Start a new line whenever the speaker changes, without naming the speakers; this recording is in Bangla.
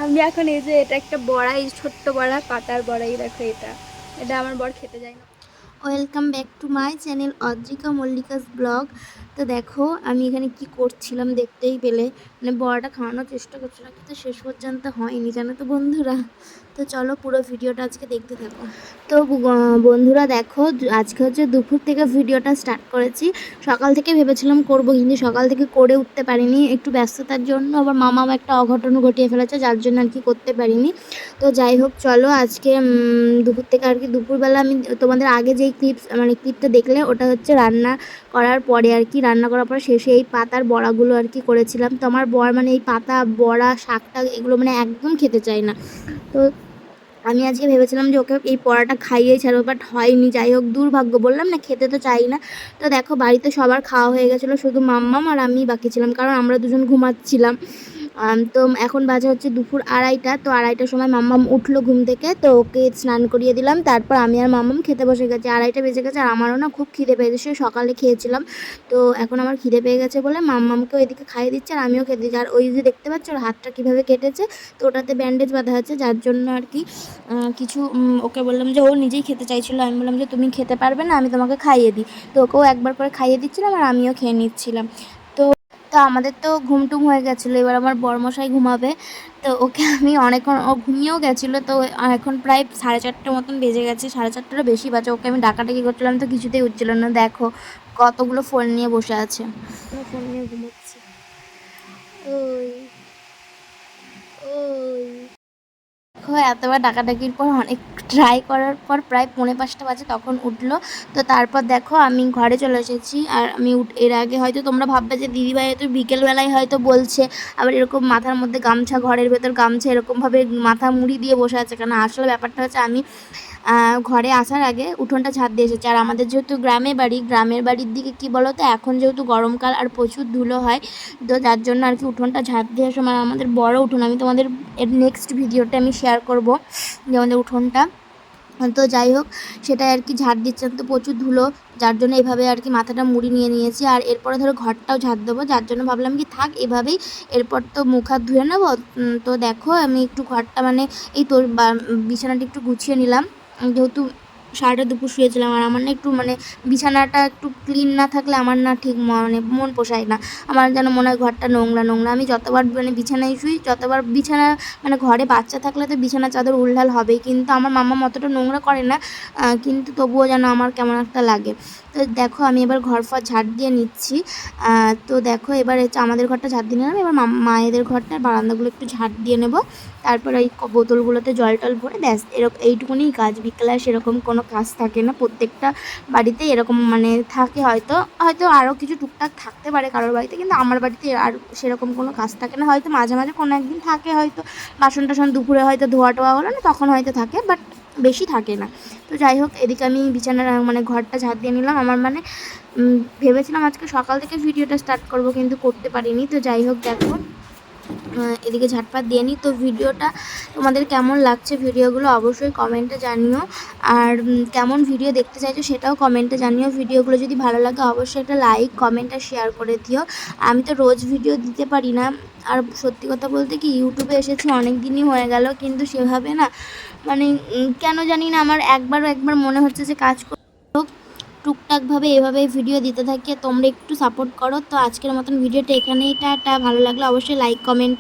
আমি এখন এই যে এটা একটা বড়া, এই ছোট্ট বড়া, পাতার বড়া, এই দেখো এটা এটা আমার বর খেতে যায় না। Welcome back to my channel Adrika Mallika's blog. তো দেখো আমি এখানে কি করছিলাম দেখতেই পেলে, মানে বড়াটা খাওয়ানোর চেষ্টা করছিলাম কিন্তু শেষ পর্যন্ত হয়নি, জানো তো বন্ধুরা। তো চলো পুরো ভিডিওটা আজকে দেখতে থাকো। তো বন্ধুরা দেখো, আজকে হচ্ছে দুপুর থেকে ভিডিওটা স্টার্ট করেছি। সকাল থেকে ভেবেছিলাম করব, কিন্তু সকাল থেকে করে উঠতে পারিনি, একটু ব্যস্ততার জন্য। আবার মামাও একটা অঘটন ঘটিয়ে ফেলেছে, যার জন্য আর কি করতে পারিনি। তো যাই হোক চলো, আজকে দুপুর থেকে আর কি দুপুরবেলা আমি তোমাদের আগে যেই ক্লিপটা দেখলে, ওটা হচ্ছে রান্না করার পরে আর কি, রান্না করার পরে শেষে এই পাতার বড়াগুলো আর কি করেছিলাম। তো আমার বর মানে এই পাতা বড়া শাকটা এগুলো মানে একদম খেতে চায় না। তো আমি আজকে ভেবেছিলাম যে ওকে এই পড়াটা খাইয়েই ছাড়বো, বাট হয়নি। যাই হোক, দুর্ভাগ্য, বললাম না খেতে তো চাই না। তো দেখো বাড়িতে সবার খাওয়া হয়ে গেছিলো, শুধু মাম্মাম আর আমি বাকি ছিলাম, কারণ আমরা দুজন ঘুমাচ্ছিলাম। তো এখন বাজে হচ্ছে দুপুর 2:30। তো 2:30টার সময় মাম্মাম উঠলো ঘুম থেকে, তো ওকে স্নান করিয়ে দিলাম। তারপর আমি আর মাম্মাম খেতে বসে গেছি। 2:30টা বেজে গেছে, আর আমারও না খুব খিদে পেয়েছে, সে সকালে খেয়েছিলাম। তো এখন আমার খিদে পেয়ে গেছে বলে মাম্মামকেও এদিকে খাইয়ে দিচ্ছে আর আমিও খেতে দিচ্ছি। আর ওই যে দেখতে পাচ্ছ ওর হাতটা কীভাবে কেটেছে, তো ওটাতে ব্যান্ডেজ বাঁধা আছে, যার জন্য আর কি কিছু ওকে বললাম যে ও নিজেই খেতে চাইছিলো, আমি বললাম যে তুমি খেতে পারবে না, আমি তোমাকে খাইয়ে দিই। তো ওকেও একবার করে খাইয়ে দিচ্ছিলাম আর আমিও খেয়ে নিচ্ছিলাম। তো তো আমাদের তো ঘুমটুম হয়ে গেছিলো, এবার আমার বরমশাই ঘুমাবে। তো ওকে আমি অনেকক্ষণ, ও ঘুমিয়েও গেছিলো। তো এখন প্রায় 4:30 মতন বেজে গেছে, 4:30টারও বেশি বাজে। ওকে আমি ডাকাডাকি করছিলাম তো কিছুতেই উঠছিল না। দেখো কতগুলো ফোন নিয়ে বসে আছে, ফোন নিয়ে ঘুমোচ্ছে। ওই ওই এতবার ডাকাডাকির পর, অনেক ট্রাই করার পর প্রায় 4:45 বাজে, তখন উঠলো। তো তারপর দেখো আমি ঘরে চলে এসেছি। আর আমি এর আগে হয়তো তোমরা ভাববে যে দিদিভাই হয়তো বিকেলবেলায় হয়তো বলছে, আবার এরকম মাথার মধ্যে গামছা, ঘরের ভেতর গামছা এরকমভাবে মাথা মুড়ি দিয়ে বসে আছে কেন। আসলে ব্যাপারটা হচ্ছে আমি ঘরে আসার আগে উঠোনটা ঝাঁট দিয়ে এসেছি। আর আমাদের যেহেতু গ্রামের বাড়ির দিকে কি বলো তো, এখন যেহেতু গরমকাল আর প্রচুর ধুলো হয়, তো যার জন্য আর কি উঠোনটা ঝাঁট দিয়ে আসে। মানে আমাদের বড় উঠোন, আমি তোমাদের এর নেক্সট ভিডিওতে আমি শেয়ার করব যে আমাদের উঠোনটা। তো যাই হোক, সেটাই আর কি ঝাড় দিচ্ছেন, তো প্রচুর ধুলো, যার জন্য এভাবে আর কি মাথাটা মুড়ি নিয়ে নিয়েছি। আর এরপরে ধরো ঘরটাও ঝাড় দেবো, যার জন্য ভাবলাম কি থাক এভাবেই, এরপর তো মুখ হাত ধুয়ে নেবো। তো দেখো আমি একটু ঘরটা মানে এই তোর বিছানাটা একটু গুছিয়ে নিলাম, যেহেতু সারাটা দুপুর শুয়েছিলাম। আর আমার না একটু মানে বিছানাটা একটু ক্লিন না থাকলে আমার না ঠিক মানে মন পোষায় না। আমার যেন মনে হয় ঘরটা নোংরা নোংরা। আমি যতবার মানে বিছানায় শুই, যতবার বিছানা মানে ঘরে বাচ্চা থাকলে তো বিছানা চাদর উলঢাল হবেই, কিন্তু আমার মাম্মা অতটা নোংরা করে না, কিন্তু তবুও যেন আমার কেমন একটা লাগে। তো দেখো আমি এবার ঘর ফর ঝাড় দিয়ে নিচ্ছি। তো দেখো এবার হচ্ছে আমাদের ঘরটা ঝাড় দিয়ে নিলাম, এবার মায়েদের ঘরটা বারান্দাগুলো একটু ঝাড় দিয়ে নেব। তারপর এই বোতলগুলোতে জল টল ভরে ব্যাস, এরকম এইটুকুনি কাজ। বিকেলে সেরকম কোনো কাজ থাকে না, প্রত্যেকটা বাড়িতেই এরকম মানে থাকে। হয়তো হয়তো আরও কিছু টুকটাক থাকতে পারে কারোর বাড়িতে, কিন্তু আমার বাড়িতে আর সেরকম কোনো কাজ থাকে না। হয়তো মাঝে মাঝে কোনো একদিন থাকে, হয়তো বাসন টাসন দুপুরে হয়তো ধোয়া টোয়া হলো না, তখন হয়তো থাকে, বাট বেশি থাকে না। তো যাই হোক, এদিকে আমি বিছানার মানে ঘরটা ঝাড় দিয়ে নিলাম। আমার মানে ভেবেছিলাম আজকে সকাল থেকে ভিডিওটা স্টার্ট করব, কিন্তু করতে পারিনি। তো যাই হোক দেখো এদিকে ঝাটপাট দিয়ে নিই। তো ভিডিওটা তোমাদের কেমন লাগছে, ভিডিওগুলো অবশ্যই কমেন্টে জানিও। আর কেমন ভিডিও দেখতে চাইছো সেটাও কমেন্টে জানিও। ভিডিওগুলো যদি ভালো লাগে অবশ্যই একটা লাইক, কমেন্ট আর শেয়ার করে দিও। আমি তো রোজ ভিডিও দিতে পারি না, আর সত্যি কথা বলতে কি ইউটিউবে এসেছি অনেক দিনই হয়ে গেল, কিন্তু সেভাবে না মানে কেন জানি না আমার একবার মনে হচ্ছে যে কাজ টুকটাকভাবে এভাবেই ভিডিও দিতে থাকি। তোমরা একটু সাপোর্ট করো। তো আজকের মতন ভিডিওটা এখানেই, টাটা। ভালো লাগলে অবশ্যই লাইক, কমেন্ট